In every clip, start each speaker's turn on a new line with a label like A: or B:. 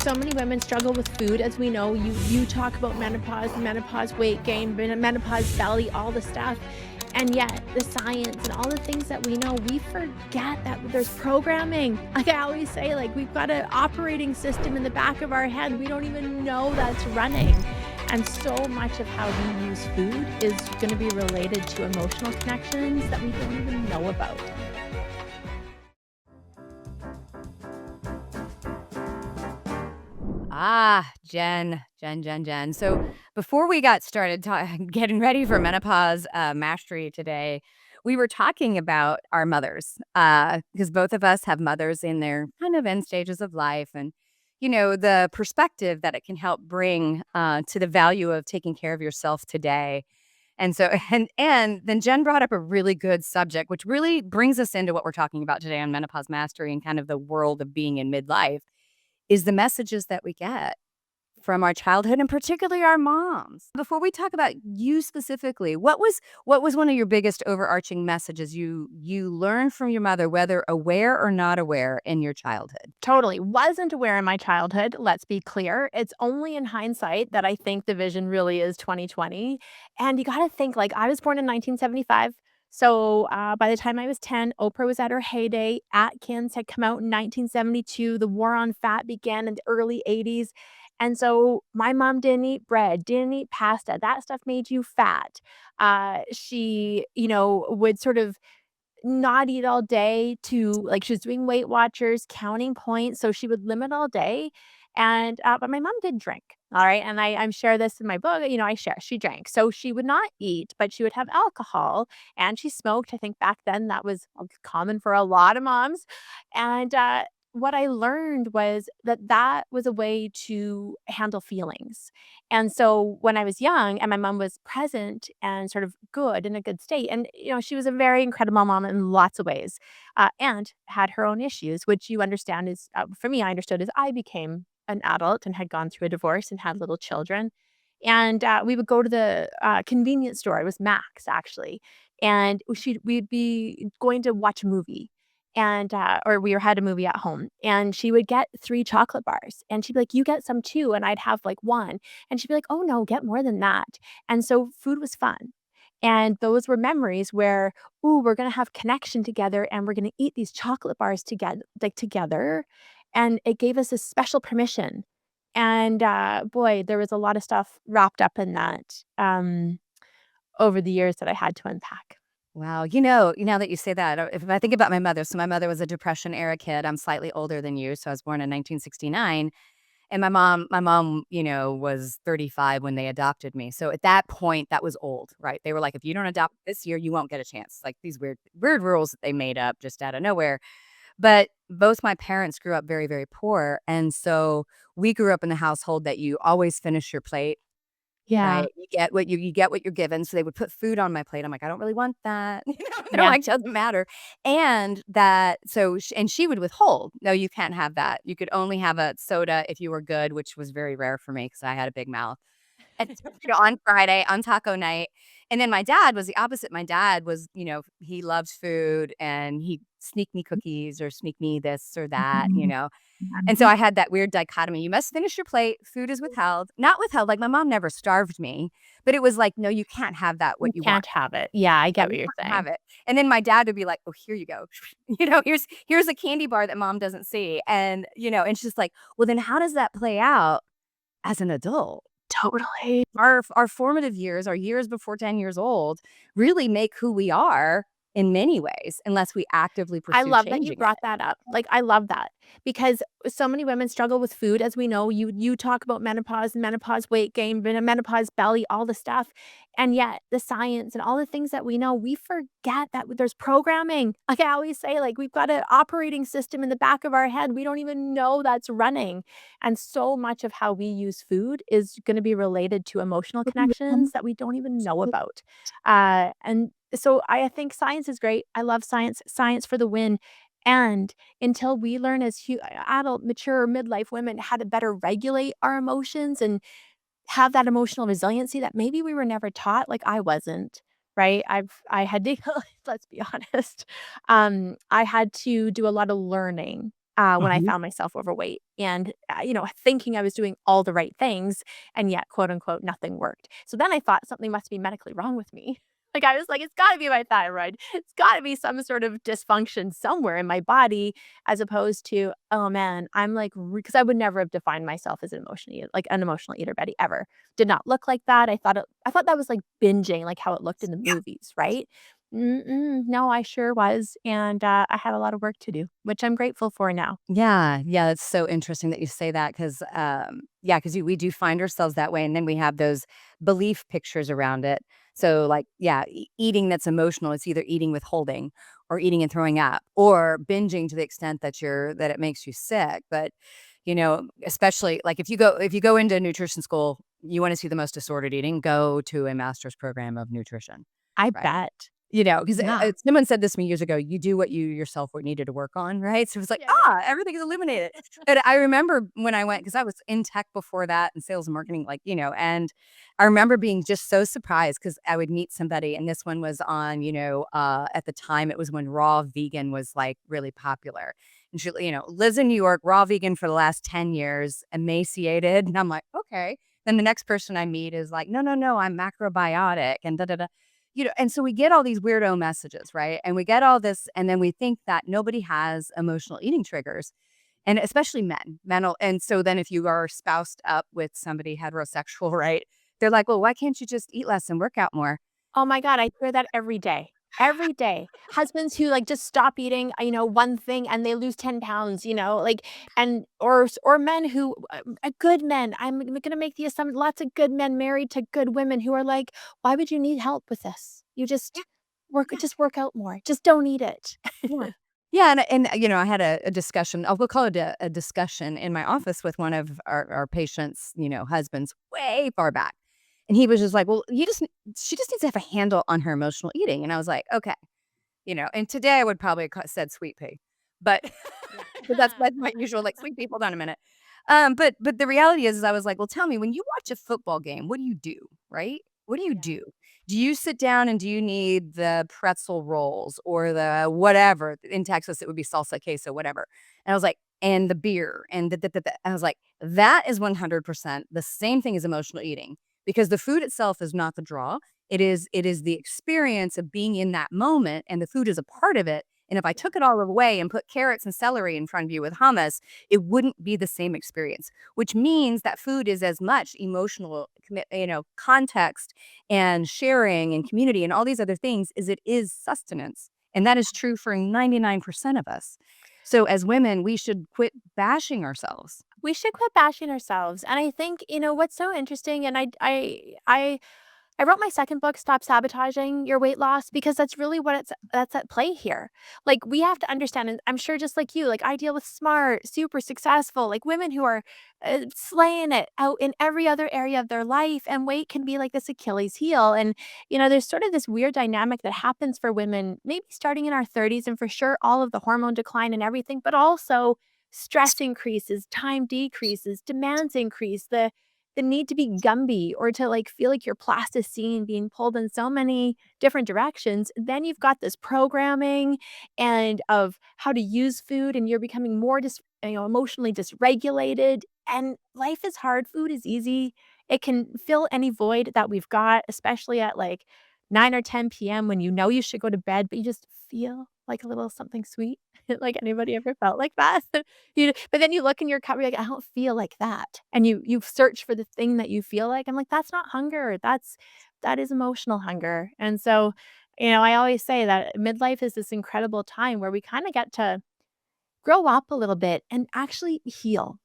A: So many women struggle with food, as we know. You talk about menopause weight gain, menopause belly, all the stuff. And yet the science and all the things that we know, we forget that there's programming. Like I always say, like we've got an operating system in the back of our head. We don't even know that's running. And so much of how we use food is going to be related to emotional connections that we don't even know about.
B: Jen. So before we got started getting ready for menopause mastery today, we were talking about our mothers because both of us have mothers in their kind of end stages of life, and the perspective that it can help bring to the value of taking care of yourself today. And so, and then Jen brought up a really good subject, which really brings us into what we're talking about today on menopause mastery and kind of the world of being in midlife, is the messages that we get from our childhood and particularly our moms. Before we talk about you specifically, what was one of your biggest overarching messages you learned from your mother, whether aware or not aware, in your childhood?
A: Totally. Wasn't aware in my childhood, let's be clear. It's only in hindsight that I think the vision really is 2020. And you gotta think, like, I was born in 1975. So, by the time I was 10, Oprah was at her heyday. Atkins had come out in 1972. The war on fat began in the early '80s. And so my mom didn't eat bread, didn't eat pasta. That stuff made you fat. She, would sort of not eat all day to like, she was doing Weight Watchers, counting points, so she would limit all day, and, but my mom did drink, all right? And I'm share this in my book, I share, she drank. So she would not eat, but she would have alcohol, and she smoked. I think back then that was, common for a lot of moms, and, what I learned was that that was a way to handle feelings. And so when I was young and my mom was present and sort of good in a good state, and she was a very incredible mom in lots of ways, and had her own issues, which you understand is for me, I understood as I became an adult and had gone through a divorce and had little children. And we would go to the convenience store. It was Max actually, and we'd be going to watch a movie, and or we had a movie at home, and she would get 3 chocolate bars, and she'd be like, "You get some too," and I'd have like one, and she'd be like, "Oh, no, get more than that." And so food was fun. And those were memories where, "Ooh, we're gonna have connection together, and we're gonna eat these chocolate bars together like, together." And it gave us a special permission. And, boy, there was a lot of stuff wrapped up in that, over the years that I had to unpack.
B: Wow, now that you say that, if I think about my mother, so my mother was a Depression era kid. I'm slightly older than you, so I was born in 1969. And my mom, was 35 when they adopted me. So at that point, that was old, right? They were like, if you don't adopt this year, you won't get a chance. Like these weird rules that they made up just out of nowhere. But both my parents grew up very, very poor. And so we grew up in the household that you always finish your plate.
A: Yeah,
B: Right, you get what you're given, so they would put food on my plate. I'm like, "I don't really want that." They're
A: yeah.
B: like, "Doesn't matter." And that so sh and she would withhold, "No, you can't have that. You could only have a soda if you were good," which was very rare for me because I had a big mouth. And on Friday, on taco night. And then my dad was the opposite. My dad was, he loves food, and he'd sneak me cookies or sneak me this or that. And so
A: Mhm.
B: I had that weird dichotomy. You must finish your plate. Food is withheld. Not withheld, like, my mom never starved me, but it was like, "No, you can't have that,
A: You
B: what you want.
A: can't have it. Yeah, I
B: No,
A: get what
B: you
A: you're
B: can't have
A: saying.
B: it." And then my dad would be like, "Oh, here you go. Here's a candy bar that mom doesn't see." And it's just like, "Well, then how does that play out as an adult?"
A: Totally.
B: Our formative years, our years before 10 years old, really make who we are in many ways, unless we actively
A: I
B: pursue
A: love that you
B: changing it.
A: brought that up. Like, I love that because so many women struggle with food, as we know. You talk about menopause weight gain, menopause belly, all the stuff, and yet the science and all the things that we know, we forget that there's programming. Like I always say, like we've got an operating system in the back of our head. We don't even know that's running, and so much of how we use food is going to be related to emotional connections that we don't even know about. And so I think science is great. I love science, science for the win. And until we learn as adult, mature, midlife women how to better regulate our emotions and have that emotional resiliency that maybe we were never taught, like I wasn't, right? I had to let's be honest. I had to do a lot of learning when I
B: Mhm.
A: found myself overweight and, thinking I was doing all the right things, and yet, quote, unquote, "nothing worked." So then I thought something must be medically wrong with me. Like, I was like, "It's gotta be my thyroid. It's gotta be some sort of dysfunction somewhere in my body," as opposed to, "Oh, man, I'm like" because I would never have defined myself as an emotional eater, Betty, ever. Did not look like that. I thought that was like binging, like how it looked in the
B: Yeah.
A: movies, right? Mm-mm, no, I sure was, and, I had a lot of work to do, which I'm grateful for now.
B: Yeah, yeah, it's so interesting that you say that because, yeah, because we do find ourselves that way, and then we have those belief pictures around it. So, like, yeah, eating that's emotional, it's either eating withholding or eating and throwing up or binging to the extent that it makes you sick. But, especially like if you go into nutrition school, you want to see the most disordered eating, go to a master's program of nutrition,
A: I
B: right?
A: bet.
B: Because
A: Yeah.
B: someone said this to me years ago, "You do what you yourself what needed to work on," right? So it was like,
A: Yeah, yeah.
B: everything is illuminated. But I remember when I went because I was in tech before that and sales and marketing, and I remember being just so surprised because I would meet somebody, and this one was on, at the time, it was when raw vegan was, like, really popular. And she, lives in New York, raw vegan for the last 10 years, emaciated, and I'm like, "Okay." Then the next person I meet is like, "No, no, no, I'm macrobiotic," and da, da, da. And so we get all these weirdo messages, right? And we get all this, and then we think that nobody has emotional eating triggers, and especially men. And so then if you are spoused up with somebody heterosexual, right? They're like, well, why can't you just eat less and work out more?
A: Oh my god, I hear that every day. Every day. Husbands who, like, just stop eating, one thing and they lose 10 pounds, like, and or men who, good men, I'm gonna make the assumption lots of good men married to good women who are like, "Why would you need help with this? You
B: Yeah, yeah,
A: just work out more. Just don't eat it."
B: yeah. Yeah, and I had a discussion. We'll call it a discussion in my office with one of our patients, husbands, way far back, and he was just like, "Well, she just needs to have a handle on her emotional eating," and I was like, "Okay." And today I would probably said sweet pea, but
A: Yeah.
B: but that's my usual, like, sweet pea, hold on a minute. But the reality is I was like, "Well, tell me, when you watch a football game, what do you do, right? What do you
A: Yeah.
B: do? Do you sit down and do you need the pretzel rolls or the whatever?" In Texas, it would be salsa, queso, whatever. And I was like, "And the beer and the." I was like, "That is 100% the same thing as emotional eating because the food itself is not the draw. It is the experience of being in that moment, and the food is a part of it, and if I
A: Yeah.
B: took it all away and put carrots and celery in front of you with hummus, it wouldn't be the same experience, which means that food is as much emotional context and sharing and community and all these other things as it is sustenance, and that is true for 99% of us. So as women, we should quit bashing ourselves.
A: We should quit bashing ourselves, and I think, what's so interesting, and I wrote my second book, Stop Sabotaging Your Weight Loss, because that's really that's at play here. Like, we have to understand, and I'm sure just like you, like, I deal with smart, super successful, like, women who are, slaying it out in every other area of their life, and weight can be like this Achilles heel, and, there's sort of this weird dynamic that happens for women, maybe starting in our 30s, and for sure all of the hormone decline and everything, but also stress increases, time decreases, demands increase, the need to be Gumby or to, like, feel like you're plasticine being pulled in so many different directions, then you've got this programming and of how to use food, and you're becoming more emotionally dysregulated, and life is hard, food is easy. It can fill any void that we've got, especially at, like, 9 or 10 PM when you know you should go to bed, but you just feel like a little something sweet. Like, anybody ever felt like that? But then you look in your cup, you're like, "I don't feel like that." And you search for the thing that you feel like. I'm like, "That's not hunger. That is emotional hunger." And so, I always say that midlife is this incredible time where we kinda get to grow up a little bit and actually heal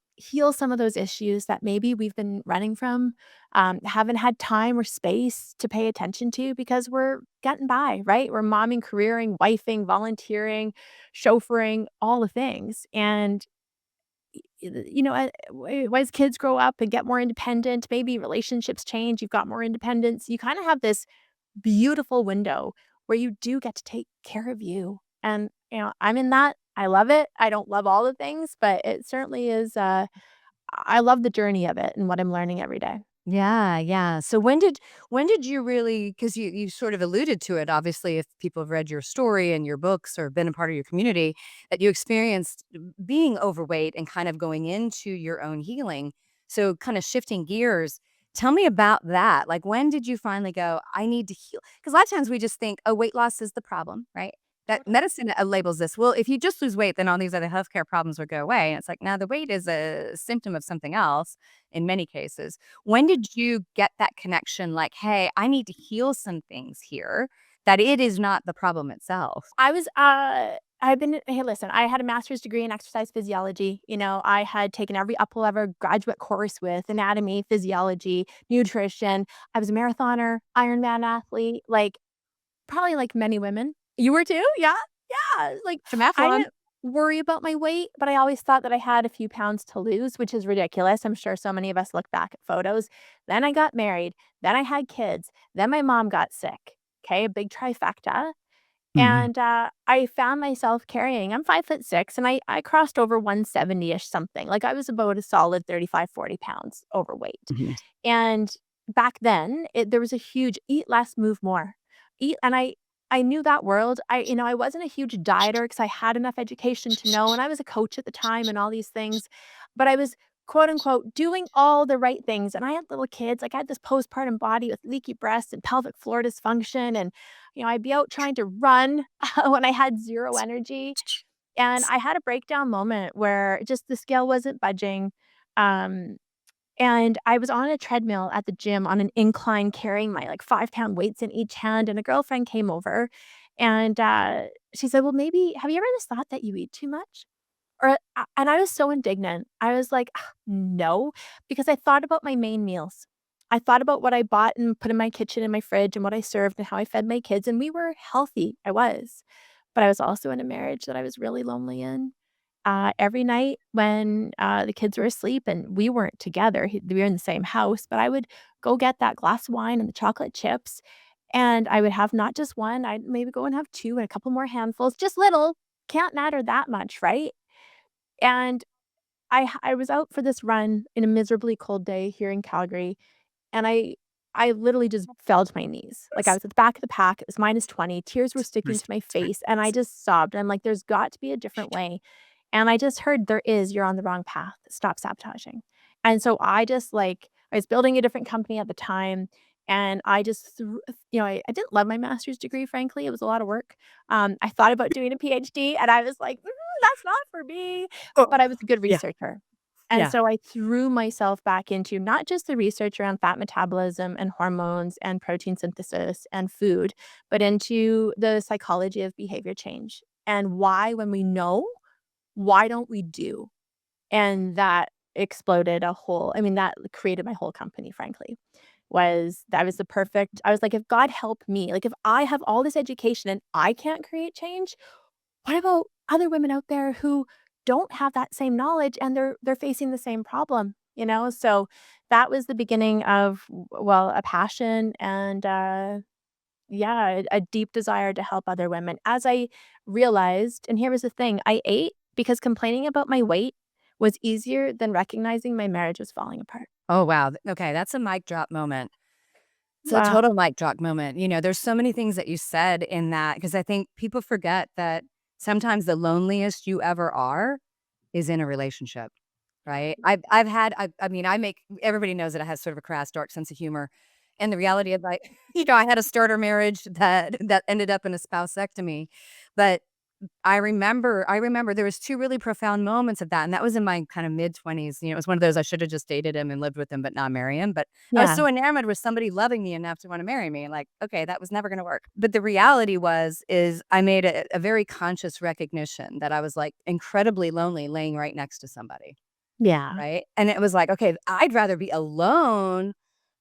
A: some of those issues that maybe we've been running from, haven't had time or space to pay attention to because we're getting by, right? We're momming, careering, wifing, volunteering, chauffeuring, all the things, and as kids grow up and get more independent, maybe relationships change, you've got more independence, you kinda have this beautiful window where you do get to take care of you, and, I'm in that, I love it, I don't love all the things, but it certainly is, I love the journey of it and what I'm learning every day.
B: Yeah, yeah. So when did you really, because you sort of alluded to it, obviously, if people have read your story and your books or been a part of your community, that you experienced being overweight and kind of going into your own healing. So kind of shifting gears, tell me about that. Like when did you finally go, I need to heal? Because a lot of times we just think, oh, weight loss is the problem, right? That
A: Totally.
B: medicine labels this. Well, if you just lose weight, then all these other healthcare problems will go away. And it's like, now the weight is a symptom of something else in many cases. When did you get that connection like, "Hey, I need to heal some things here, that it is not the problem itself?"
A: I was, I've been hey, listen, I had a master's degree in exercise physiology, you know, I had taken every upper graduate course with anatomy, physiology, nutrition. I was a marathoner, Ironman athlete, like, probably like many women. You were too? Yeah? Yeah, like, I
B: Triathlon.
A: didn't worry about my weight, but I always thought that I had a few pounds to lose, which is ridiculous. I'm sure so many of us look back at photos. Then I got married, then I had kids, then my mom got sick, okay, a big trifecta.
B: Mhm,
A: And, I found myself carrying I'm 5'6", and I crossed over 170-ish something, like, I was about a solid 35, 40 pounds overweight.
B: mhm.
A: And back then, there was a huge eat less, move more. Eat and I knew that world. I wasn't a huge dieter because I had enough education to know, and I was a coach at the time and all these things, but I was, quote, unquote, "doing all the right things," and I had little kids, like, I had this postpartum body with leaky breasts and pelvic floor dysfunction, and, I'd be out trying to run when I had 0 energy, and I had a breakdown moment where just the scale wasn't budging, um and I was on a treadmill at the gym on an incline carrying my, like, 5-pound weights in each hand, and a girlfriend came over, and, she said, "Well, maybe have you ever just thought that you eat too much?" And I was so indignant. I was like, "Ugh, no," because I thought about my main meals. I thought about what I bought and put in my kitchen and my fridge and what I served and how I fed my kids, and we were healthy, I was. But I was also in a marriage that I was really lonely in. Every night when, the kids were asleep and we weren't together, we were in the same house, but I would go get that glass of wine and the chocolate chips, and I would have not just 1, I'd maybe go and have 2 and a couple more handfuls, just little, can't matter that much, right? And I was out for this run in a miserably cold day here in Calgary, and I literally just fell to my knees. Like, I was at the back of the pack, it was -20, tears were sticking to my face, and I just sobbed. I'm like, "There's got to be a different way." And I just heard, "There is, you're on the wrong path. Stop sabotaging." And so I just, like I was building a different company at the time, and I just I didn't love my master's degree, frankly, it was a lot of work. I thought about doing a PhD, and I was like, that's not for me." But
B: Oh,
A: I was a good
B: yeah,
A: researcher. And
B: yeah.
A: so I threw myself back into not just the research around fat metabolism and hormones and protein synthesis and food, but into the psychology of behavior change and why, when we know, why don't we do? And that exploded a whole I mean, that created my whole company, frankly, was that was the perfect I was like, "If God help me, like, if I have all this education and I can't create change, what about other women out there who don't have that same knowledge and they're facing the same problem, you know?" So, that was the beginning of, well, a passion and, yeah, a deep desire to help other women. As I realized and here was the thing, I ate because complaining about my weight was easier than recognizing my marriage was falling apart.
B: Oh, wow. Okay, that's a mic drop moment. It's a
A: Wow.
B: total mic drop moment. There's so many things that you said in that because I think people forget that sometimes the loneliest you ever are is in a relationship, right? I've had I mean, I make everybody knows that I have sort of a crass, dark sense of humor, and the reality of, like, I had a starter marriage that ended up in a spousectomy, but I remember there was 2 really profound moments of that, and that was in my kind of mid-20s. It was one of those I should have just dated him and lived with him, but not marry him, but I was
A: Yeah.
B: so enamored with somebody loving me enough to wanna marry me, like, okay, that was never gonna work. But the reality is I made a very conscious recognition that I was, like, incredibly lonely laying right next to somebody,
A: Yeah.
B: right? And it was like, okay, I'd rather be alone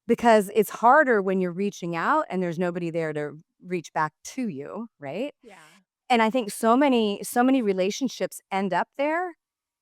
B: because it's harder when you're reaching out and there's nobody there to reach back to you, right?
A: Yeah.
B: And I think so many relationships end up there,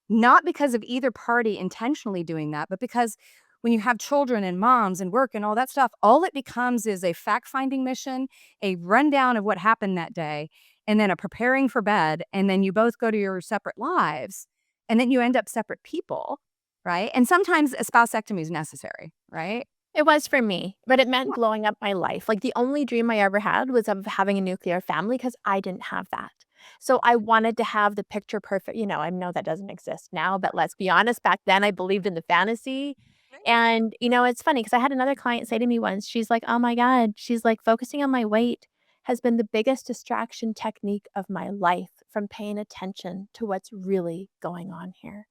B: not because of either party intentionally doing that, but because when you have children and moms and work and all that stuff, all it becomes is a fact-finding mission, a rundown of what happened that day, and then a preparing for bed, and then you both go to your separate lives, and then you end up separate people, right? And sometimes a spousectomy is necessary, right?
A: It was for me, but it meant
B: Yeah.
A: blowing up my life. Like, the only dream I ever had was of having a nuclear family because I didn't have that. So, I wanted to have the picture perfect I know that doesn't exist now, but let's be honest, back then I believed in the fantasy.
B: Right.
A: And, it's funny because I had another client say to me once, she's like, "Oh my god," she's like, "focusing on my weight has been the biggest distraction technique of my life from paying attention to what's really going on here."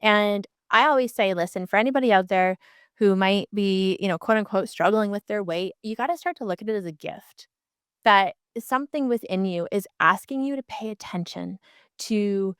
A: And I always say, listen, for anybody out there who might be, quote unquote, struggling with their weight, you got to start to look at it as a gift that something within you is asking you to pay attention to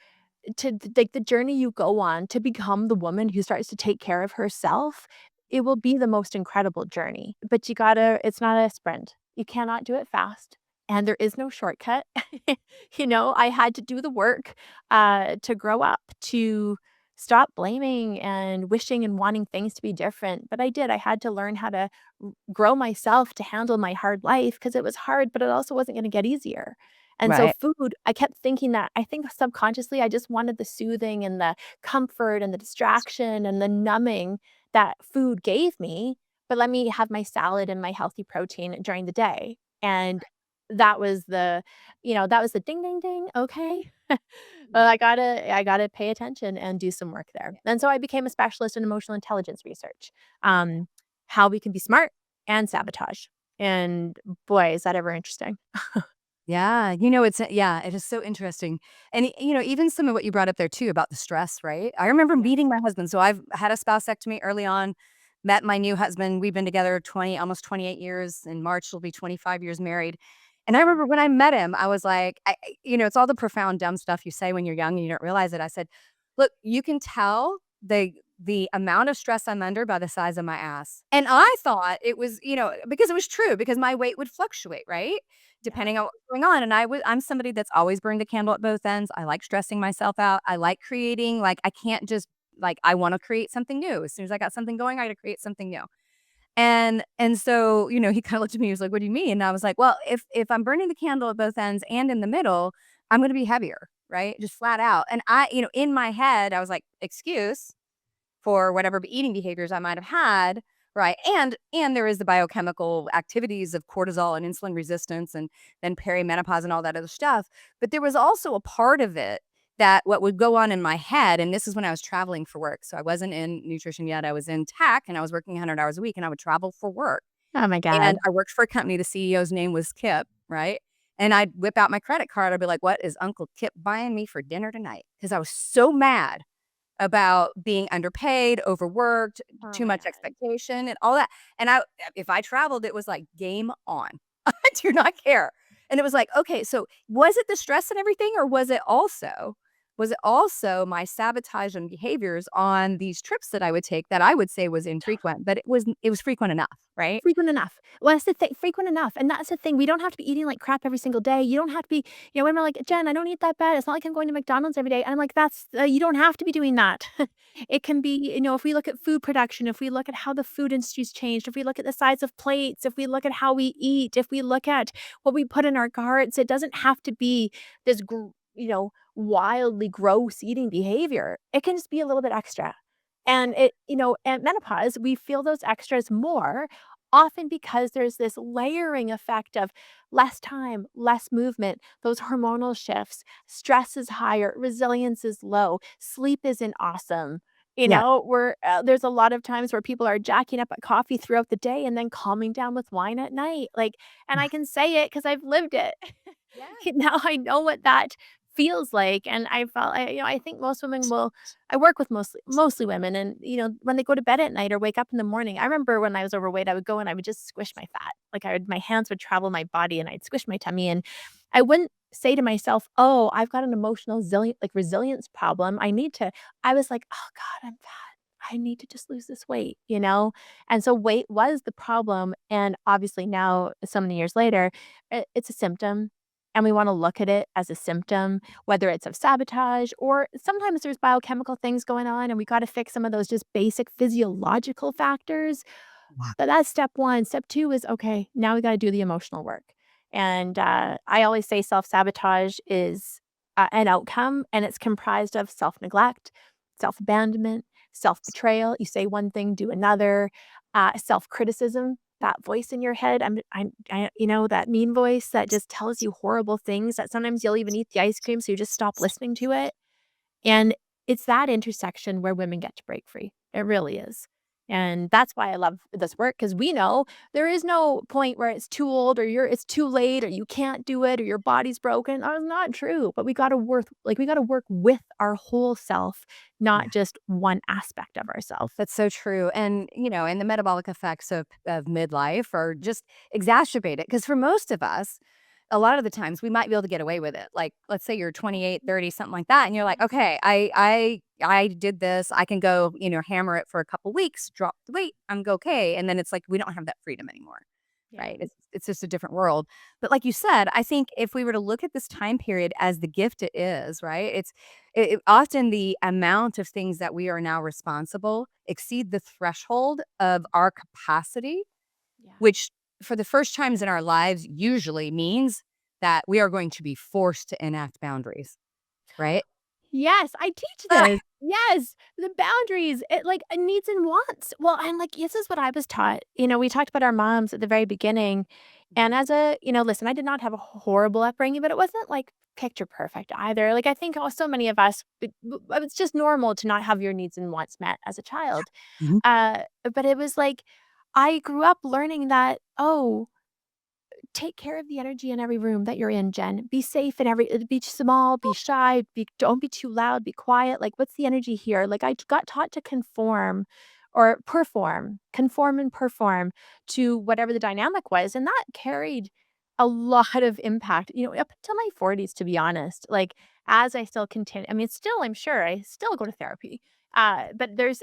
A: like, the journey you go on to become the woman who starts to take care of herself. It will be the most incredible journey, but it's not a sprint. You cannot do it fast, and there is no shortcut. I had to do the work, to grow up, to stop blaming and wishing and wanting things to be different, but I did. I had to learn how to grow myself to handle my hard life because it was hard, but it also wasn't gonna get easier. And so
B: Right.
A: food, I kept thinking that I think subconsciously I just wanted the soothing and the comfort and the distraction and the numbing that food gave me, but let me have my salad and my healthy protein during the day. And that was that was the ding ding ding, okay. Well, I gotta pay attention and do some work there. And so I became a specialist in emotional intelligence research. Um, how we can be smart and sabotage. And boy, is that ever interesting.
B: Yeah, it is so interesting. And even some of what you brought up there too about the stress, right? I remember
A: Yeah.
B: meeting my husband. So I've had a spousectomy early on, met my new husband. We've been together 20, almost 28 years. In March, we'll be 25 years married. And I
A: Mhm.
B: remember when I met him, I was like, it's all the profound, dumb stuff you say when you're young and you don't realize it. I said, look, you can tell the amount of stress I'm under by the size of my ass. And I thought it was, because it was true, because my weight would fluctuate, right?
A: Yeah.
B: Depending on what's going on, and I'm somebody that's always burned a candle at both ends. I like stressing myself out. I like creating, like, I can't just like, I wanna create something new. As soon as I got something going, I gotta create something new. And so, he kinda looked at me, he was like, "What do you mean?" And I was like, "Well, if I'm burning the candle at both ends and in the middle, I'm gonna be heavier, right? Just flat out." And in my head, I was like, "Excuse?" For whatever eating behaviors I might have had, right? And there is the biochemical activities of cortisol and insulin resistance and then perimenopause and all that other stuff. But there was also a part of it that what would go on in my head, and this is when I was traveling for work. So I wasn't in nutrition yet. I was in tech and I was working 100 hours a week and I would travel for work.
A: Oh my
B: And
A: god.
B: I worked for a company. The CEO's name was Kip, right? And I'd whip out my credit card. I'd be like, what is Uncle Kip buying me for dinner tonight? Because I was so mad about being underpaid, overworked,
A: Oh
B: too
A: my
B: much
A: god.
B: expectation, and all that, and if I traveled, it was like, "Game on." I do not care, and it was like, okay, so was it the stress and everything, or was it also my sabotaging behaviors on these trips that I would take that I would say was infrequent, but it was frequent enough, right?
A: Frequent enough. Well, that's the thing, frequent enough, and that's the thing, we don't have to be eating like crap every single day, you don't have to be women are like, "Jen, I don't eat that bad, it's not like I'm going to McDonald's every day," and I'm like, "That's you don't have to be doing that." It can be if we look at food production, if we look at how the food industry's changed, if we look at the size of plates, if we look at how we eat, if we look at what we put in our carts, it doesn't have to be this wildly gross eating behavior. It can just be a little bit extra. And at menopause, we feel those extras more, often because there's this layering effect of less time, less movement, those hormonal shifts, stress is higher, resilience is low, sleep isn't awesome.
B: Yeah.
A: There's a lot of times where people are jacking up at coffee throughout the day and then calming down with wine at night. Like, and I can say it because I've lived it.
B: Yeah.
A: Now I know what that feels like. And I think most women will I work with mostly women and, when they go to bed at night or wake up in the morning, I remember when I was overweight, I would go and I would just squish my fat. Like my hands would travel my body and I'd squish my tummy and I wouldn't say to myself, "Oh, I've got an emotional resilience problem. I was like, "Oh god, I'm fat. I need to just lose this weight?" And so weight was the problem. And obviously now, so many years later, it's a symptom. And we want to look at it as a symptom, whether it's of sabotage or sometimes there's biochemical things going on and we got to fix some of those just basic physiological factors.
B: Wow.
A: But that's step one. Step two is okay, now we got to do the emotional work. And I always say self sabotage is an outcome and it's comprised of self neglect, self abandonment, self-betrayal, you say one thing, do another, self-criticism, that voice in your head, that mean voice that just tells you horrible things that sometimes you'll even eat the ice cream, so you just stop listening to it. And it's that intersection where women get to break free. It really is. And that's why I love this work because we know there is no point where it's too old or it's too late or you can't do it or your body's broken. That's not true. But we gotta work with our whole self, not
B: Yeah.
A: just one aspect of ourself.
B: That's so true. And, and the metabolic effects of midlife are just exacerbated because for most of us, a lot of the times we might be able to get away with it. Like, let's say you're 28, 30, something like that. And you're like, okay, I did this. I can go, hammer it for a couple weeks, drop the weight. I'm okay. And then it's like, we don't have that freedom anymore.
A: Yeah.
B: Right. It's just a different world. But like you said, I think if we were to look at this time period as the gift it is, right? Often the amount of things that we are now responsible exceed the threshold of our capacity,
A: Yeah.
B: which for the first times in our lives usually means that we are going to be forced to enact boundaries, right?
A: Yes, I teach
B: Ah,
A: this. Yes, the boundaries, needs and wants. Well, and, this is what I was taught. We talked about our moms at the very beginning, and listen, I did not have a horrible upbringing, but it wasn't, picture perfect either. I think so many of us, it's just normal to not have your needs and wants met as a child.
B: mhm,
A: But it was I grew up learning that, "Oh, take care of the energy in every room that you're in, Jen. Be safe in be small, be shy, don't be too loud, be quiet. What's the energy here? I got taught to conform and perform to whatever the dynamic was. And that carried a lot of impact, up until my 40s, to be honest. As I still continue, I mean, still, I'm sure I still go to therapy. But there's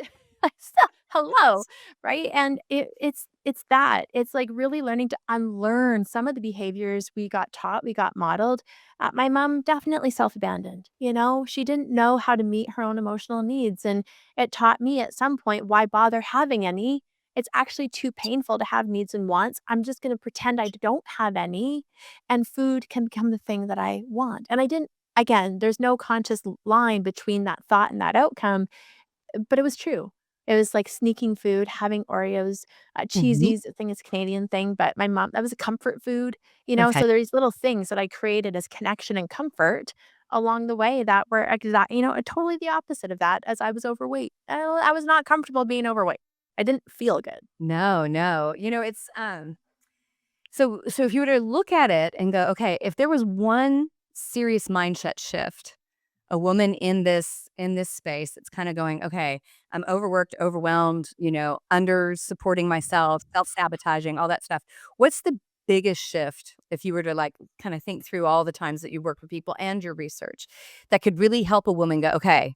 A: still, hello, right? And it's that. It's, really learning to unlearn some of the behaviors we got taught, we got modeled. My mom definitely self-abandoned, She didn't know how to meet her own emotional needs, and it taught me at some point, why bother having any? It's actually too painful to have needs and wants. I'm just gonna pretend I don't have any, and food can become the thing that I want. And I didn't again, there's no conscious line between that thought and that outcome, but it was true. It was like sneaking food, having Oreos,
B: mhm.
A: Cheesies, I think it's a Canadian thing, but my mom that was a comfort food,
B: Okay.
A: so there these little things that I created as connection and comfort along the way that were totally the opposite of that as I was overweight. I was not comfortable being overweight. I didn't feel good.
B: No, no. It's so if you were to look at it and go, okay, if there was one serious mindset shift, a woman in this space that's kind of going, okay, I'm overworked, overwhelmed, under supporting myself, self-sabotaging, all that stuff. What's the biggest shift if you were to like kind of think through all the times that you work with people and your research that could really help a woman go, okay,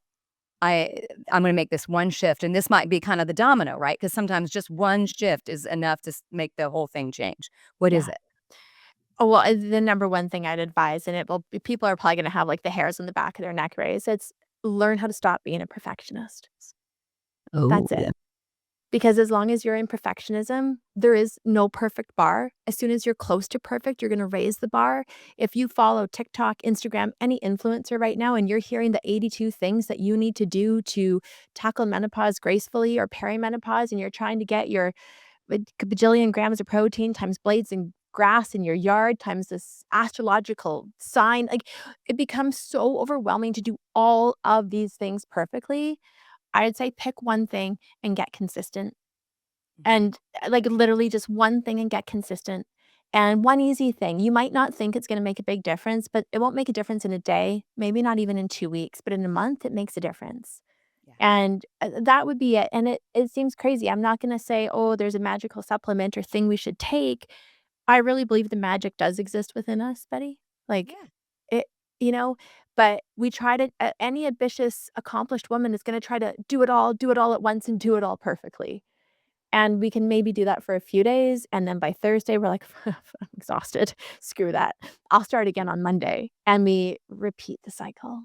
B: I I'm going to make this one shift and this might be kind of the domino, right? Because sometimes just one shift is enough to make the whole thing change. What is
A: Yeah.
B: it?
A: Oh, well, the number one thing I'd advise, and people are probably gonna have, the hairs on the back of their neck raised, it's learn how to stop being a perfectionist.
B: Oh,
A: That's it.
B: yeah.
A: Because as long as you're in perfectionism, there is no perfect bar. As soon as you're close to perfect, you're gonna raise the bar. If you follow TikTok, Instagram, any influencer right now, and you're hearing the 82 things that you need to do to tackle menopause gracefully or perimenopause, and you're trying to get your bajillion grams of protein times blades and grass in your yard times this astrological sign, it becomes so overwhelming to do all of these things perfectly. I'd say pick one thing and get consistent.
B: Mhm.
A: And, literally just one thing and get consistent. And one easy thing, you might not think it's gonna make a big difference, but it won't make a difference in a day, maybe not even in 2 weeks, but in a month, it makes a difference.
B: Yeah.
A: And, that would be it. And it seems crazy. I'm not gonna say, "Oh, there's a magical supplement or thing we should take." I really believe the magic does exist within us, Betty. Like,
B: Yeah.
A: it you know? But we try to any ambitious, accomplished woman is gonna try to do it all at once, and do it all perfectly. And we can maybe do that for a few days, and then by Thursday, we're like, "I'm exhausted. Screw that. I'll start again on Monday." And we repeat the cycle.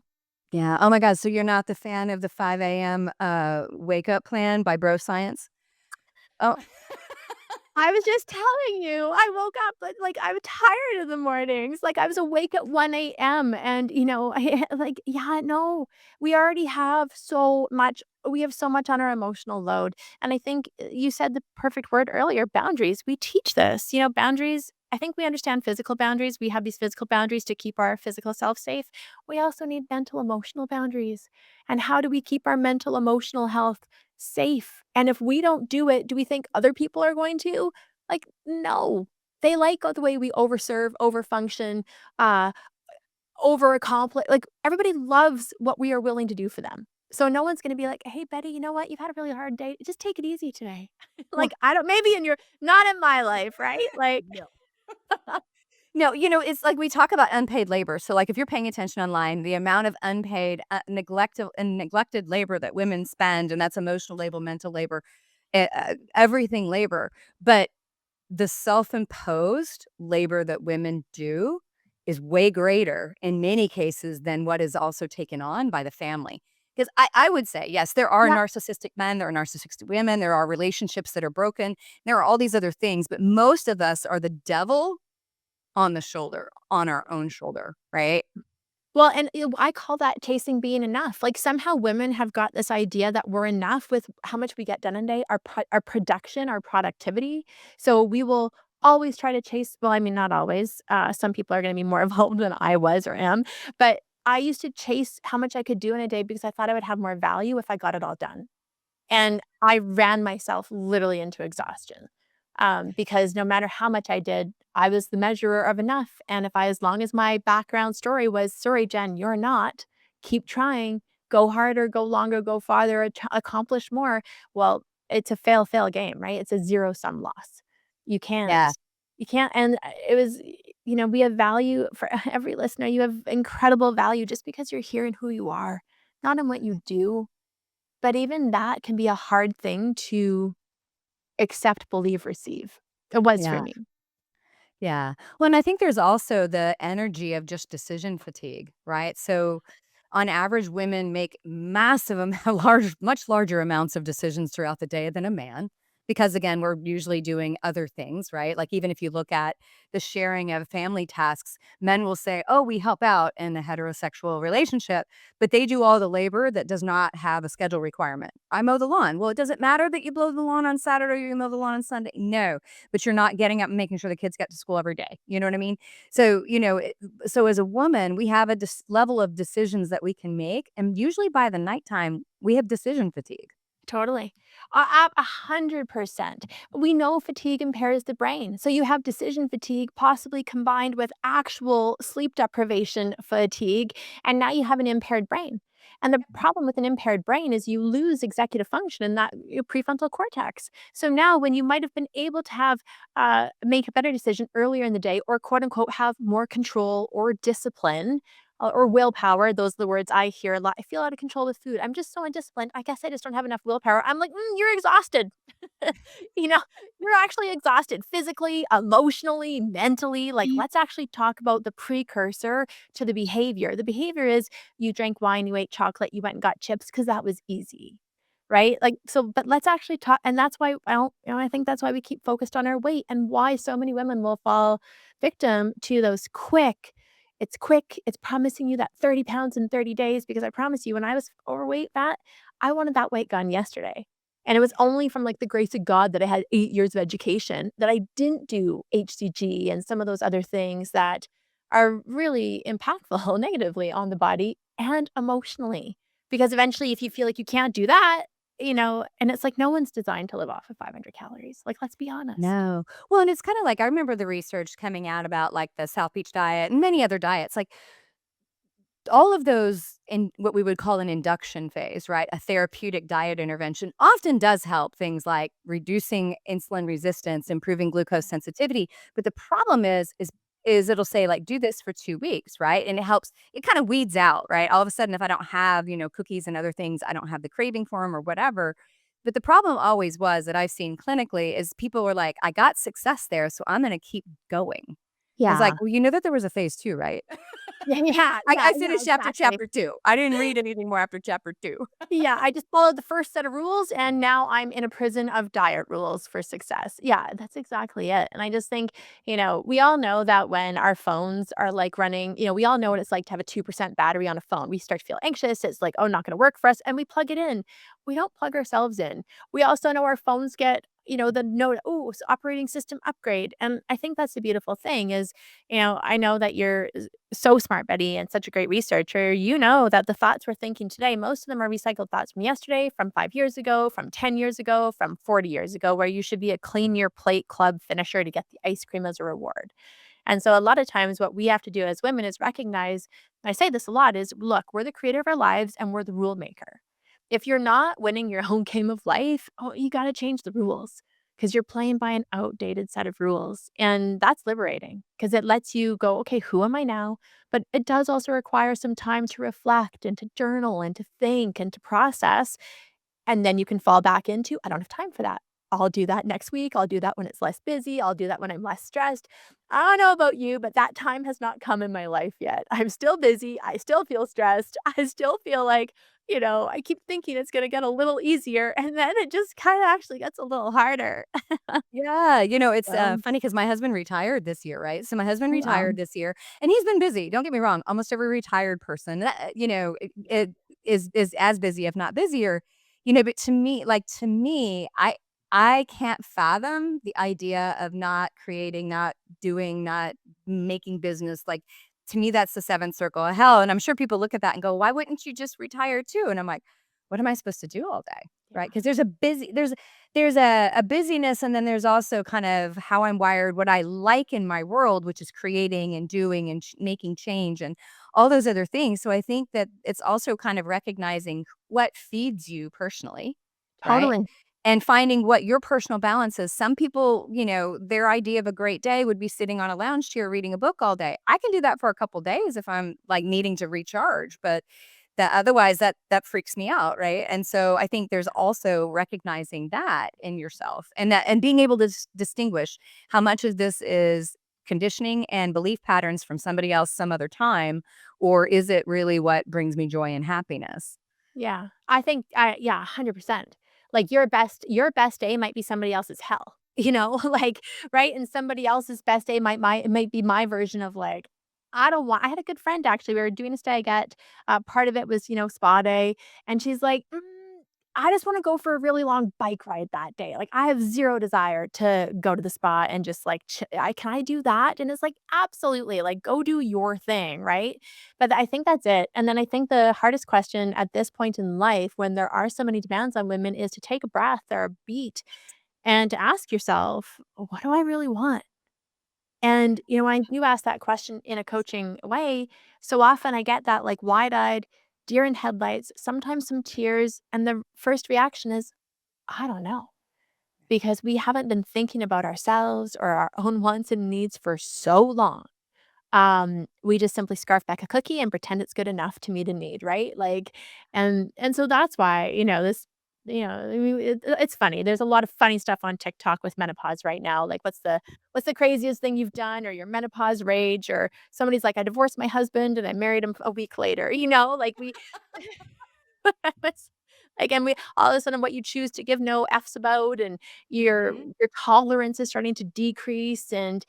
B: Yeah. Oh my god, so you're not the fan of the 5 a.m. Wake up plan by Bro Science? Oh.
A: I was just telling you, I woke up, but, like, I'm tired of the mornings, like, I was awake at 1 a.m. and, I like, yeah, no, we have so much on our emotional load, and I think, you said the perfect word earlier, boundaries. We teach this, boundaries. I think we understand physical boundaries. We have these physical boundaries to keep our physical self safe. We also need mental, emotional boundaries, and how do we keep our mental, emotional health safe? And if we don't do it, do we think other people are going to? Like, no. They like the way we overserve, overfunction, uh, like, everybody loves what we are willing to do for them. So no one's gonna be like, "Hey, Betty, you know what? You've had a really hard day. Just take it easy today."
B: Well,
A: Like, I don't maybe in your not in my life, right? Like
B: no. No, it's like we talk about unpaid labor. So, like, if you're paying attention online, the amount of unpaid, neglected labor that women spend, and that's emotional labor, mental labor, everything labor. But the self-imposed labor that women do is way greater in many cases than what is also taken on by the family. Because I would say, yes, there are
A: Yeah.
B: narcissistic men, there are narcissistic women, there are relationships that are broken, there are all these other things, but most of us are the devil on the shoulder, on our own shoulder, right?
A: Well, and I call that chasing being enough. Like, somehow women have got this idea that we're enough with how much we get done in a day, our production, our productivity. So we will always try to chase, well, I mean, not always. Some people are gonna be more evolved than I was or am, but I used to chase how much I could do in a day because I thought I would have more value if I got it all done. And I ran myself literally into exhaustion, because no matter how much I did, I was the measurer of enough, and if I as long as my background story was, "Sorry, Jen, you're not. Keep trying. Go harder, go longer, go farther, accomplish more." Well, it's a fail-fail game, right? It's a zero-sum loss. You
B: Yeah.
A: can't you can't and, it was we have value for every listener, you have incredible value just because you're here and who you are, not in what you do. But even that can be a hard thing to accept, believe, receive. It was for
B: Yeah.
A: me.
B: Yeah. Well, and I think there's also the energy of just decision fatigue, right? So, on average, women make much larger amounts of decisions throughout the day than a man. Because again, we're usually doing other things, right? Like, even if you look at the sharing of family tasks, men will say, "Oh, we help out in a heterosexual relationship," but they do all the labor that does not have a schedule requirement. I mow the lawn. Well, it doesn't matter that you blow the lawn on Saturday or you mow the lawn on Sunday. No, but you're not getting up and making sure the kids get to school every day. You know what I mean? So, so as a woman, we have a level of decisions that we can make. And usually by the nighttime, we have decision fatigue.
A: Totally. 100%. We know fatigue impairs the brain. So you have decision fatigue possibly combined with actual sleep deprivation fatigue, and now you have an impaired brain. And the problem with an impaired brain is you lose executive function in that your prefrontal cortex. So now when you might have been able to have make a better decision earlier in the day or quote unquote have more control or discipline, or willpower. Those are the words I hear a lot. I feel out of control with food. I'm just so undisciplined. I guess I just don't have enough willpower. I'm like, you're exhausted. you know, you're actually exhausted physically, emotionally, mentally. Like, let's actually talk about the precursor to the behavior. The behavior is you drank wine, you ate chocolate, you went and got chips because that was easy. Right? Like, so, but let's actually talk. And that's why I don't, I think that's why we keep focused on our weight and why so many women will fall victim to those quick, it's promising you that 30 pounds in 30 days because I promise you when I was overweight, fat, I wanted that weight gone yesterday. And it was only from, like, the grace of God that I had 8 years of education that I didn't do HCG and some of those other things that are really impactful negatively on the body and emotionally. Because eventually, if you feel like you can't do that, and it's like no one's designed to live off of 500 calories. Like, let's be honest.
B: No. Well, and it's kind of like I remember the research coming out about like the South Beach diet and many other diets. Like all of those in what we would call an induction phase, right? A therapeutic diet intervention often does help things like reducing insulin resistance, improving glucose sensitivity. But the problem is it'll say like do this for 2 weeks, right? And it kind of weeds out, right? All of a sudden, if I don't have, cookies and other things, I don't have the craving for them or whatever. But the problem always was that I've seen clinically is people were like, I got success there, so I'm gonna keep going. And it's like,
A: Yeah.
B: well, you know that there was a phase two, right?
A: Yeah, yeah,
B: I
A: yeah,
B: finished after
A: exactly.
B: chapter 2. I didn't read anything more after chapter 2.
A: Yeah, I just followed the first set of rules, and now I'm in a prison of diet rules for success. Yeah, that's exactly it, and I just think, we all know that when our phones are, like, running we all know what it's like to have a 2% battery on a phone. We start to feel anxious, it's like, "Oh, not gonna work for us," and we plug it in. We don't plug ourselves in. We also know our phones get, the note, "Ooh, operating system upgrade," and I think that's the beautiful thing is, I know that you're so smart, Betty, and such a great researcher. You know that the thoughts we're thinking today, most of them are recycled thoughts from yesterday, from 5 years ago, from 10 years ago, from 40 years ago, where you should be a clean your plate club finisher to get the ice cream as a reward. And so a lot of times what we have to do as women is recognize, I say this a lot, is look, we're the creator of our lives and we're the rule maker. If you're not winning your own game of life, oh, you got to change the rules because you're playing by an outdated set of rules. And that's liberating because it lets you go, okay, who am I now? But it does also require some time to reflect and to journal and to think and to process. And then you can fall back into, I don't have time for that. I'll do that next week. I'll do that when it's less busy. I'll do that when I'm less stressed. I don't know about you, but that time has not come in my life yet. I'm still busy. I still feel stressed. I still feel like, I keep thinking it's going to get a little easier. And then it just kind of actually gets a little harder.
B: Yeah, it's,
A: So,
B: funny because my husband retired this year, right? So my husband
A: oh, wow.
B: retired this year, and he's been busy, don't get me wrong, almost every retired person, it is as busy, if not busier, but to me, I can't fathom the idea of not creating, not doing, not making business, like, to me, that's the 7th circle of hell, and I'm sure people look at that and go, "Why wouldn't you just retire too?" And I'm like, "What am I supposed to do all day?" Right?
A: Yeah,
B: Because there's a busyness, and then there's also kind of how I'm wired, what I like in my world, which is creating and doing and making change and all those other things. So I think that it's also kind of recognizing what feeds you personally, right?
A: totally.
B: And finding what your personal balance is. Some people, their idea of a great day would be sitting on a lounge chair reading a book all day. I can do that for a couple days if I'm like needing to recharge, but that otherwise that freaks me out, right? And so I think there's also recognizing that in yourself and being able to distinguish how much of this is conditioning and belief patterns from somebody else some other time, or is it really what brings me joy and happiness?
A: Yeah. I think I yeah, 100%. Like, your best day might be somebody else's hell, like, right? And somebody else's best day might be my version of, like, I had a good friend, actually, we were doing a stag-at, part of it was, spa day, and she's like, I just wanna go for a really long bike ride that day, like, I have 0 desire to go to the spa and just, like, can I do that?" And it's like, "Absolutely, like, go do your thing," right? But I think that's it, and then I think the hardest question at this point in life when there are so many demands on women is to take a breath or a beat and to ask yourself, "What do I really want?" And, when you ask that question in a coaching way, so often I get that, like, wide-eyed, deer in headlights, sometimes some tears, and the first reaction is, "I don't know," because we haven't been thinking about ourselves or our own wants and needs for so long. We just simply scarf back a cookie and pretend it's good enough to meet a need, right? Like, and so that's why, I mean, it's funny. There's a lot of funny stuff on TikTok with menopause right now. Like, what's the craziest thing you've done, or your menopause rage, or somebody's like, I divorced my husband and I married him a week later. Like we, it's again, we all of a sudden what you choose to give no f's about, and
B: Mhm.
A: your tolerance is starting to decrease, and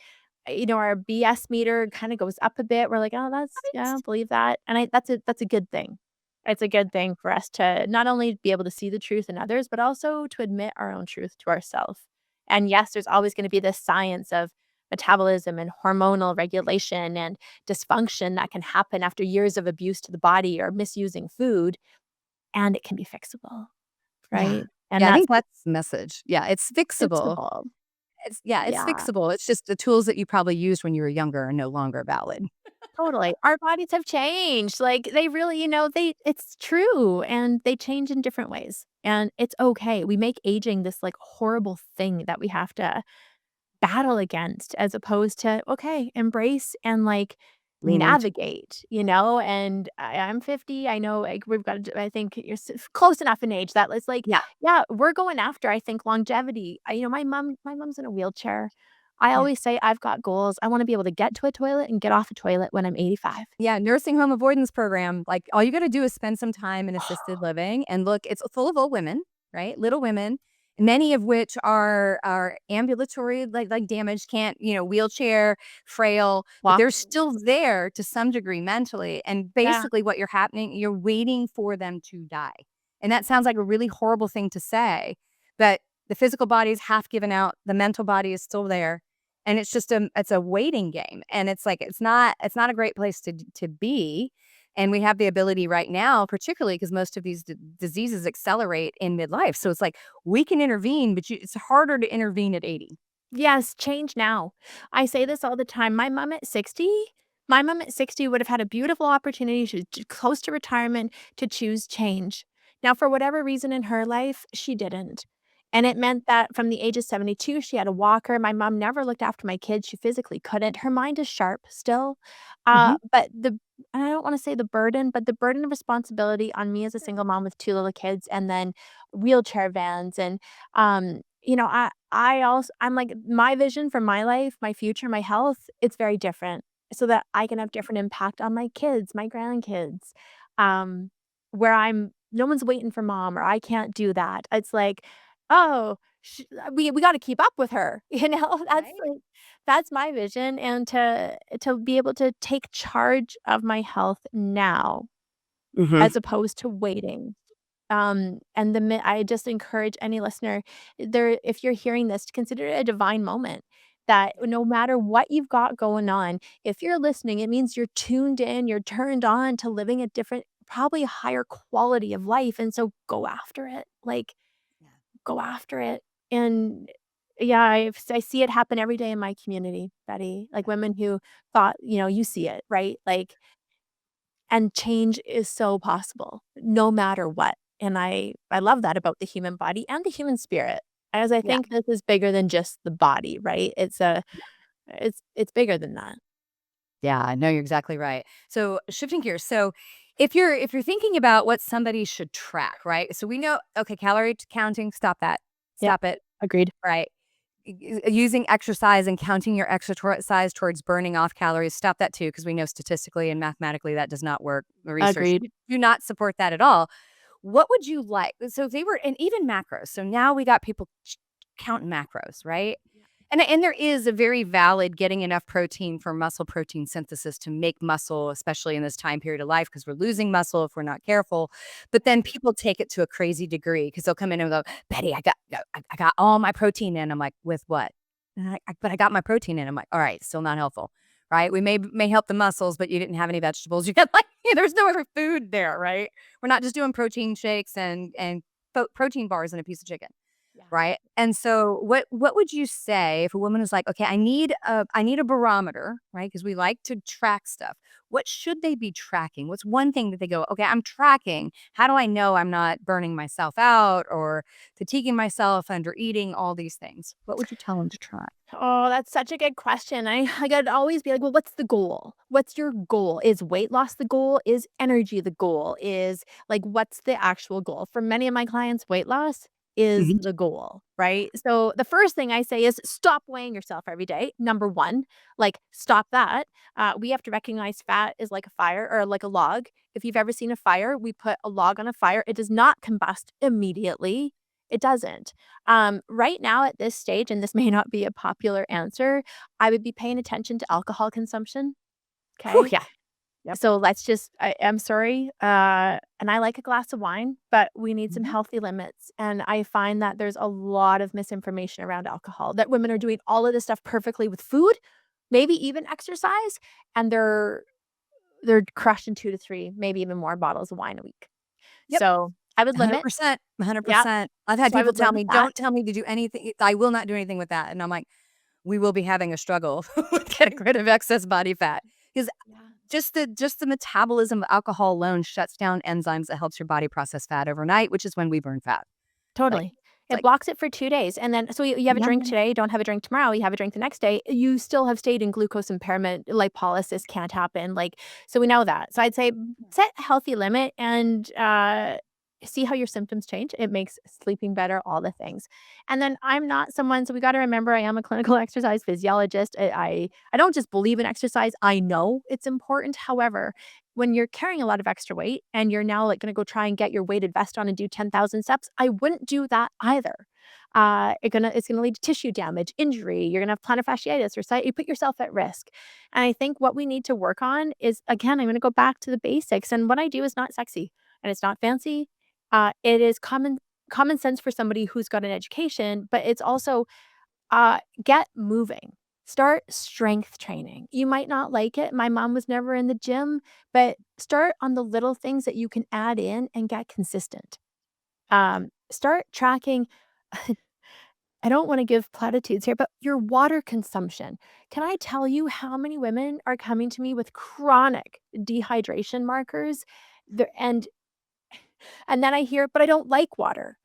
A: our BS meter kind of goes up a bit. We're like, oh, that's yeah, I don't believe that, and that's a good thing. It's a good thing for us to not only be able to see the truth in others, but also to admit our own truth to ourselves. And yes, there's always going to be this science of metabolism and hormonal regulation and dysfunction that can happen after years of abuse to the body or misusing food, and it can be fixable,
B: Yeah.
A: right? And
B: Yeah, I
A: that's
B: think that's the message. Yeah, it's fixable.
A: fixable.
B: It's
A: Yeah,
B: fixable. It's just the tools that you probably used when you were younger are no longer valid.
A: totally. Our bodies have changed. Like, they really, it's true, and they change in different ways, and it's okay. We make aging this, like, horrible thing that we have to battle against, as opposed to, okay, embrace and, like,
B: Lean into.
A: navigate, and I'm 50, I know, like, we've got to I think you're close enough in age that it's like,
B: Yeah.
A: yeah, we're going after, I think, longevity. My mom's in a wheelchair. I
B: Yeah.
A: always say I've got goals. I wanna be able to get to a toilet and get off a toilet when I'm 85.
B: Yeah, nursing home avoidance program, like, all you gotta do is spend some time in assisted living, and look, it's full of old women, right? Little women, many of which are ambulatory, like damaged, can't, wheelchair, frail, but
A: Walk.
B: they're still there to some degree mentally, and
A: Yeah.
B: basically what you're waiting for them to die, and that sounds like a really horrible thing to say, but the physical body is half given out, the mental body is still there, and it's a waiting game, and it's like it's not a great place to be, and we have the ability right now, particularly because most of these diseases accelerate in midlife, so it's like we can intervene, but it's harder to intervene at 80.
A: Yes, change now. I say this all the time. My mom at 60 would have had a beautiful opportunity close to retirement to choose change. Now, for whatever reason in her life, she didn't. And it meant that from the age of 72, she had a walker. My mom never looked after my kids. She physically couldn't. Her mind is sharp still.
B: Mhm.
A: But and I don't want to say the burden, but the burden of responsibility on me as a single mom with two little kids and then wheelchair vans and I'm like, my vision for my life, my future, my health, it's very different so that I can have different impact on my kids, my grandkids, um, where no one's waiting for mom or I can't do that. It's like, "Oh, we gotta keep up with her,"
B: Right?
A: That's my vision and to be able to take charge of my health now
B: Mhm.
A: as opposed to waiting. And I just encourage any listener if you're hearing this, to consider it a divine moment that
B: Yeah,
A: no matter what you've got going on, if you're listening, it means you're tuned in, you're turned on to living a different, probably a higher quality of life. And so go after it. Like,
B: yeah,
A: go after it. And yeah, I see it happen every day in my community, Betty. Like
B: yeah,
A: women who thought, you see it, right? Like, and change is so possible no matter what, and I love that about the human body and the human spirit, as I
B: yeah.
A: think this is bigger than just the body, right? It's bigger than that.
B: Yeah, no, you're exactly right. So shifting gears. So if you're thinking about what somebody should track, right? So we know, okay, calorie counting, stop that.
A: Yep,
B: Stop it.
A: agreed.
B: Right. Using exercise and counting your exercise towards burning off calories, stop that too, because we know statistically and mathematically that does not work. The research
A: Agreed.
B: do not support that at all. What would you like? So if they were, and even macros. So now we got people counting macros, right? And there is a very valid getting enough protein for muscle protein synthesis to make muscle, especially in this time period of life, because we're losing muscle if we're not careful. But then people take it to a crazy degree because they'll come in and go, Betty, I got all my protein in. I'm like, with what? And but I got my protein in. I'm like, all right, still not helpful, right? We may help the muscles, but you didn't have any vegetables. You got like there's no other food there, right? We're not just doing protein shakes and protein bars and a piece of chicken.
A: Yeah.
B: Right? And so what would you say if a woman is like, "Okay, I need a barometer," right? Because we like to track stuff. What should they be tracking? What's one thing that they go, "Okay, I'm tracking. How do I know I'm not burning myself out or fatiguing myself, under eating, all these things?" What would you tell them to track?
A: Oh, that's such a good question. I gotta always be like, "Well, what's the goal? What's your goal? Is weight loss the goal? Is energy the goal? Is like, what's the actual goal?" For many of my clients, weight loss is
B: Mhm.
A: the goal, right? So the first thing I say is stop weighing yourself every day. Number one, like stop that. We have to recognize fat is like a fire or like a log. If you've ever seen a fire, we put a log on a fire. It does not combust immediately. It doesn't. Right now at this stage, and this may not be a popular answer, I would be paying attention to alcohol consumption,
B: Whew,
A: okay?
B: yeah. Yep.
A: So I'm sorry, and I like a glass of wine, but we need some
B: Mhm.
A: healthy limits, and I find that there's a lot of misinformation around alcohol, that women are doing all of this stuff perfectly with food, maybe even exercise, and they're crushing 2 to 3, maybe even more bottles of wine a week.
B: Yep.
A: So, I would limit.
B: 100%,
A: Yeah,
B: 100%. I've had
A: so I
B: people
A: would
B: tell
A: limit
B: me,
A: that.
B: "Don't tell me to do anything. I will not do anything with that." And I'm like, we will be having a struggle with getting rid of excess body fat because
A: Yeah.
B: just the metabolism of alcohol alone shuts down enzymes that helps your body process fat overnight, which is when we burn fat. Like,
A: Totally.
B: it's
A: It
B: like,
A: blocks it for 2 days, and then so you have a
B: yum,
A: drink
B: yum.
A: today, don't have a drink tomorrow, you have a drink the next day, you still have stayed in glucose impairment, lipolysis can't happen, like, so we know that. So I'd say set a healthy limit and, see how your symptoms change. It makes sleeping better, all the things. And then I'm not someone, so we got to remember I am a clinical exercise physiologist. I don't just believe in exercise. I know it's important. However, when you're carrying a lot of extra weight and you're now like going to go try and get your weighted vest on and do 10,000 steps, I wouldn't do that either. It's gonna lead to tissue damage, injury. You're gonna have plantar fasciitis or you put yourself at risk. And I think what we need to work on is, again, I'm gonna go back to the basics. And what I do is not sexy and it's not fancy. It is common sense for somebody who's got an education, but it's also, get moving. Start strength training. You might not like it. My mom was never in the gym, but start on the little things that you can add in and get consistent. Start tracking. I don't wanna give platitudes here, but your water consumption. Can I tell you how many women are coming to me with chronic dehydration markers? The and then I hear, "But I don't like water."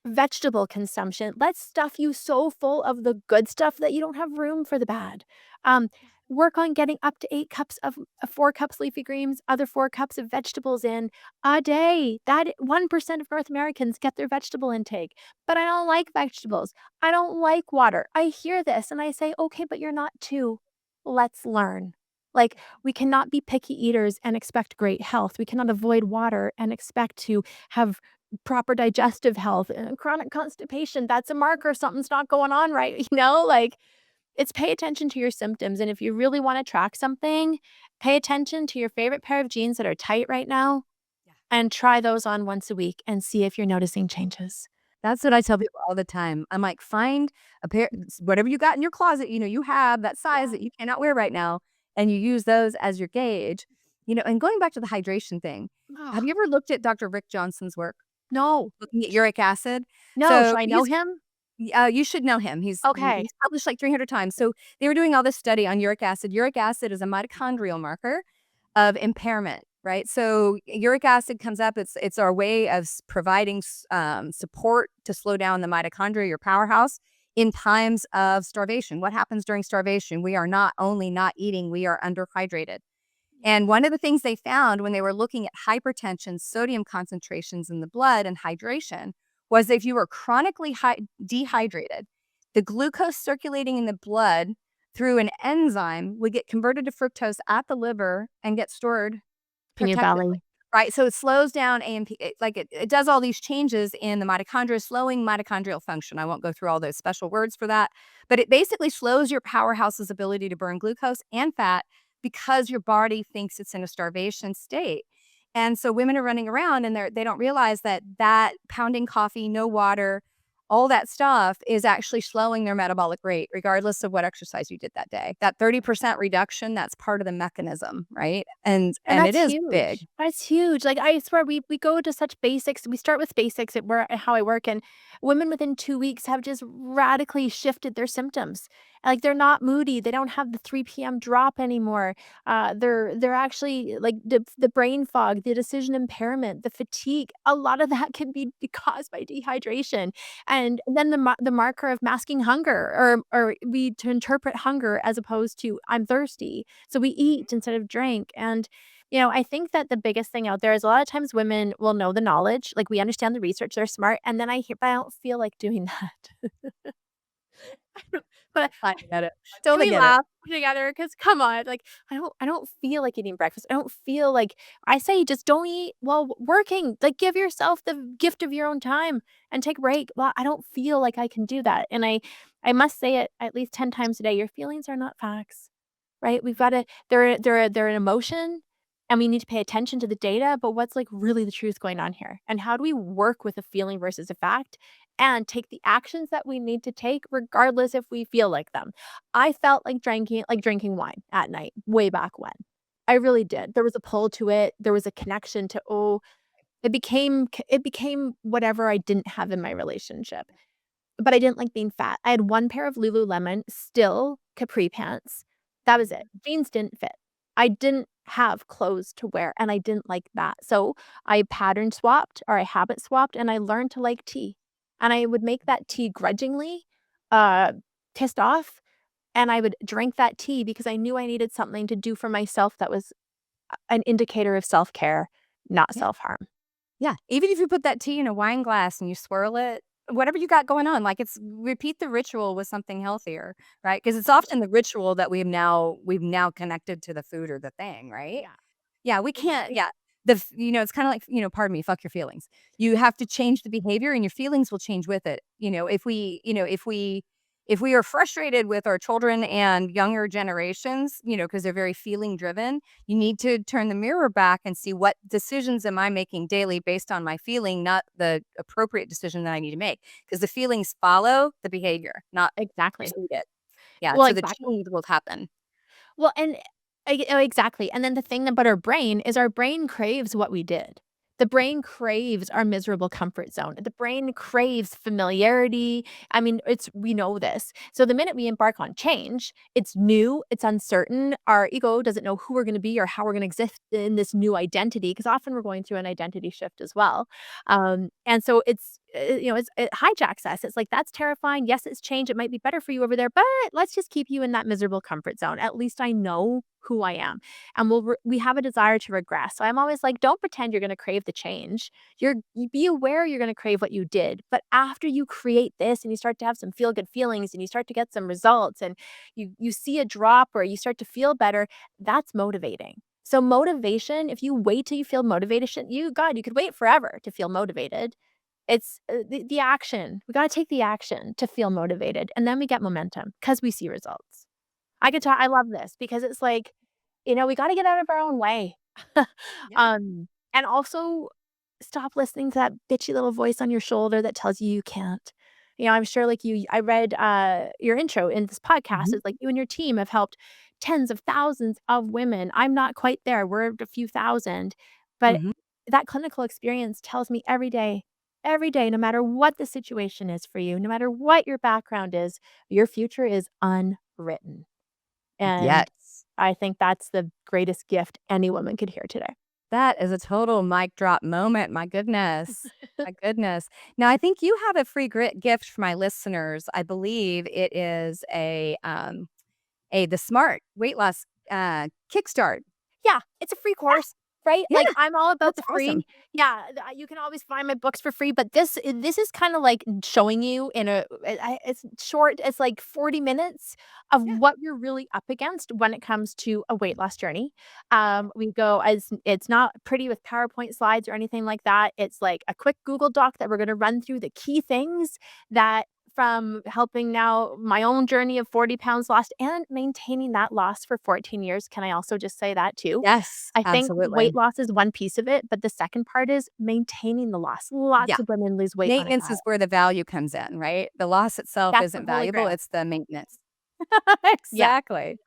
A: Vegetable consumption. Let's stuff you so full of the good stuff that you don't have room for the bad. Um, Work on getting up to 8 cups of 4 cups leafy greens, other 4 cups of vegetables in a day. That 1% of North Americans get their vegetable intake. But I don't like vegetables. I don't like water. I hear this and I say, "Okay, but you're not 2. Let's learn." Like, we cannot be picky eaters and expect great health. We cannot avoid water and expect to have proper digestive health, chronic constipation, that's a marker something's not going on right, Like, it's pay attention to your symptoms, and if you really wanna track something, pay attention to your favorite pair of jeans that are tight right now
B: Yeah.
A: and try those on once a week and see if you're noticing changes.
B: That's what I tell people all the time. I'm like, "Find a pair whatever you got in your closet, you have that size
A: Yeah.
B: that you cannot wear right now, and you use those as your gauge." And going back to the hydration thing, have
A: Ugh.
B: you ever looked at Dr. Rick Johnson's work,
A: No.
B: looking at uric acid?
A: No,
B: So
A: should I know him?
B: you should know him.
A: Okay.
B: He's published like 300 times. So they were doing all this study on uric acid. Uric acid is a mitochondrial marker of impairment, right? So uric acid comes up. It's our way of providing support to slow down the mitochondria, your powerhouse, in times of starvation. What happens during starvation? We are not only not eating, we are underhydrated. And one of the things they found when they were looking at hypertension, sodium concentrations in the blood, and hydration was if you were chronically dehydrated, the glucose circulating in the blood through an enzyme would get converted to fructose at the liver and get stored
A: In your
B: protectively.
A: belly.
B: Right. So it slows down AMP, it does all these changes in the mitochondria, slowing mitochondrial function. I won't go through all those special words for that, but it basically slows your powerhouse's ability to burn glucose and fat because your body thinks it's in a starvation state. And so women are running around and they don't realize that pounding coffee, no water, all that stuff is actually slowing their metabolic rate, regardless of what exercise you did that day. That 30% reduction, that's part of the mechanism, right?
A: And
B: And it
A: that's
B: is big.
A: huge. That's huge. Like, I swear we go to such basics. We start with basics at where how I work, and women within 2 weeks have just radically shifted their symptoms. Like, they're not moody. They don't have the 3 PM drop anymore. They're actually like the brain fog, the decision impairment, the fatigue. A lot of that can be caused by dehydration. And then the marker of masking hunger, or we to interpret hunger as opposed to I'm thirsty. So we eat instead of drink. And I think that the biggest thing out there is a lot of times women will know the knowledge, like, we understand the research, they're smart, and then I hear, "But I don't feel like doing that." I don't but
B: I
A: I
B: get it. I
A: can
B: totally
A: we
B: get it.
A: laugh together? Because come on, like, I don't feel like eating breakfast. I don't feel like I say just don't eat while working. Like, give yourself the gift of your own time and take a break. Well, I don't feel like I can do that, and I must say it at least 10 times a day, your feelings are not facts. Right? We've gotta they're an emotion, and we need to pay attention to the data, but what's, like, really the truth going on here? And how do we work with a feeling versus a fact, and take the actions that we need to take regardless if we feel like them? I felt like drinking wine at night way back when. I really did. There was a pull to it. There was a connection to, it became whatever I didn't have in my relationship. But I didn't like being fat. I had 1 pair of Lululemon, still capri pants. That was it. Jeans didn't fit. I didn't have clothes to wear, and I didn't like that. So, I pattern swapped, or I habit swapped, and I learned to like tea. And I would make that tea grudgingly, uh, pissed off, and I would drink that tea because I knew I needed something to do for myself that was an indicator of self-care, not
B: Yeah.
A: self-harm.
B: Yeah, even if you put that tea in a wine glass and you swirl it, whatever you got going on, like, it's repeat the ritual with something healthier, right? Because it's often the ritual that we've now connected to the food or the thing, right?
A: Yeah.
B: Yeah, we can't yeah. It's kinda like, pardon me, fuck your feelings. You have to change the behavior and your feelings will change with it. If we are frustrated with our children and younger generations, because they're very feeling driven, you need to turn the mirror back and see what decisions am I making daily based on my feeling, not the appropriate decision that I need to make. Because the feelings follow the behavior, not
A: Exactly.
B: precede it. Yeah,
A: Well,
B: so the
A: exactly.
B: change will happen.
A: Well, and exactly, and then the thing about our brain is our brain craves what we did. The brain craves our miserable comfort zone. The brain craves familiarity. I mean, it's we know this. So the minute we embark on change, it's new, it's uncertain. Our ego doesn't know who we're gonna be or how we're gonna exist in this new identity, because often we're going through an identity shift as well. And so it hijacks us. It's like, "That's terrifying. Yes, it's change. It might be better for you over there, but let's just keep you in that miserable comfort zone. At least I know who I am." And we have a desire to regress. So I'm always like, "Don't pretend you're gonna crave the change. You be aware you're gonna crave what you did, but after you create this and you start to have some feel good feelings and you start to get some results and you see a drop or you start to feel better, that's motivating." So motivation, if you wait till you feel motivation, you could wait forever to feel motivated. It's, the action. We gotta take the action to feel motivated, and then we get momentum because we see results. I love this because it's like, we gotta get out of our own way.
B: Yeah.
A: And also stop listening to that bitchy little voice on your shoulder that tells you you can't. I'm sure like I read, your intro in this podcast.
B: Mhm.
A: It's like you and your team have helped tens of thousands of women. I'm not quite there. We're at a few thousand, but
B: Mhm.
A: that clinical experience tells me every day, no matter what the situation is for you, no matter what your background is, your future is unwritten. And
B: Yes.
A: I think that's the greatest gift any woman could hear today.
B: That is a total mic drop moment, my goodness. My goodness. Now I think you have a free gift for my listeners. I believe it is the Smart Weight Loss, Kickstart.
A: Yeah, it's a free course, right?
B: Yeah,
A: Like, I'm all about
B: that's
A: the
B: awesome.
A: free. Yeah, you can always find my books for free, but this is kinda like showing you in it's short, it's like 40 minutes of
B: Yeah,
A: what you're really up against when it comes to a weight loss journey. We go as it's not pretty with PowerPoint slides or anything like that. It's like a quick Google Doc that we're gonna run through the key things that from helping now my own journey of 40 pounds lost and maintaining that loss for 14 years. Can I also just say that too?
B: yes,
A: I think weight
B: absolutely.
A: loss is one piece of it, but the second part is maintaining the loss.
B: Yeah.
A: Lots of women lose weight on a
B: Maintenance
A: diet.
B: is where the value comes in, right? The loss itself
A: That's the
B: isn't
A: holy
B: valuable,
A: grail.
B: it's the maintenance.
A: Yeah.
B: Exactly.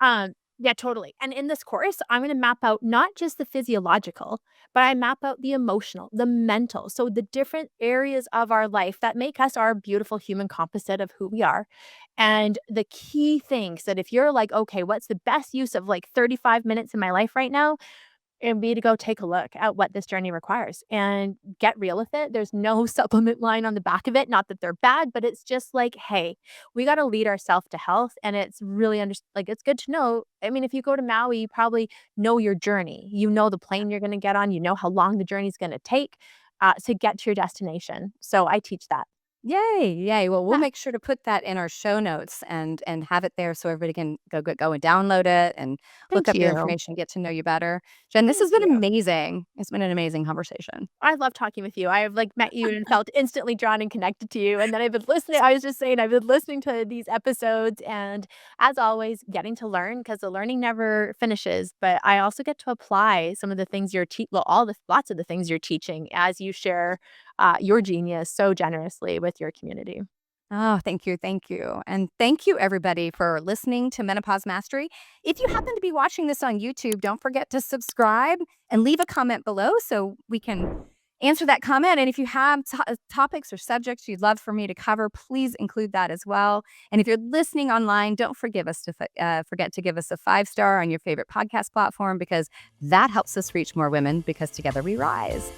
A: Yeah, totally. And in this course, I'm gonna map out not just the physiological, but I map out the emotional, the mental. So the different areas of our life that make us our beautiful human composite of who we are. And the key things that if you're like, okay, what's the best use of like 35 minutes in my life right now? And be to go take a look at what this journey requires and get real with it. There's no supplement line on the back of it, not that they're bad, but it's just like, "Hey, we gotta lead ourselves to health," and it's really like, it's good to know. I mean, if you go to Maui, you probably know your journey. You know the plane you're gonna get on, you know how long the journey's gonna take, to get to your destination. So I teach that.
B: Yay, yay. Well, we'll
A: Yeah,
B: make sure to put that in our show notes and have it there so everybody can go and download it and look
A: thank
B: up your
A: you.
B: information, get to know you better. Jen, this
A: Thank
B: has been
A: you.
B: amazing. It's been an amazing conversation.
A: I love talking with you. I have, like, met you and felt instantly drawn and connected to you, and then I was just saying, I've been listening to these episodes and, as always, getting to learn because the learning never finishes, but I also get to apply some of the things lots of the things you're teaching as you share, your genius so generously with your community.
B: Oh, thank you. Thank you. And thank you, everybody, for listening to Menopause Mastery. If you happen to be watching this on YouTube, don't forget to subscribe and leave a comment below so we can answer that comment. And if you have topics or subjects you'd love for me to cover, please include that as well. And if you're listening online, don't forget to give us a 5-star on your favorite podcast platform because that helps us reach more women because together we rise.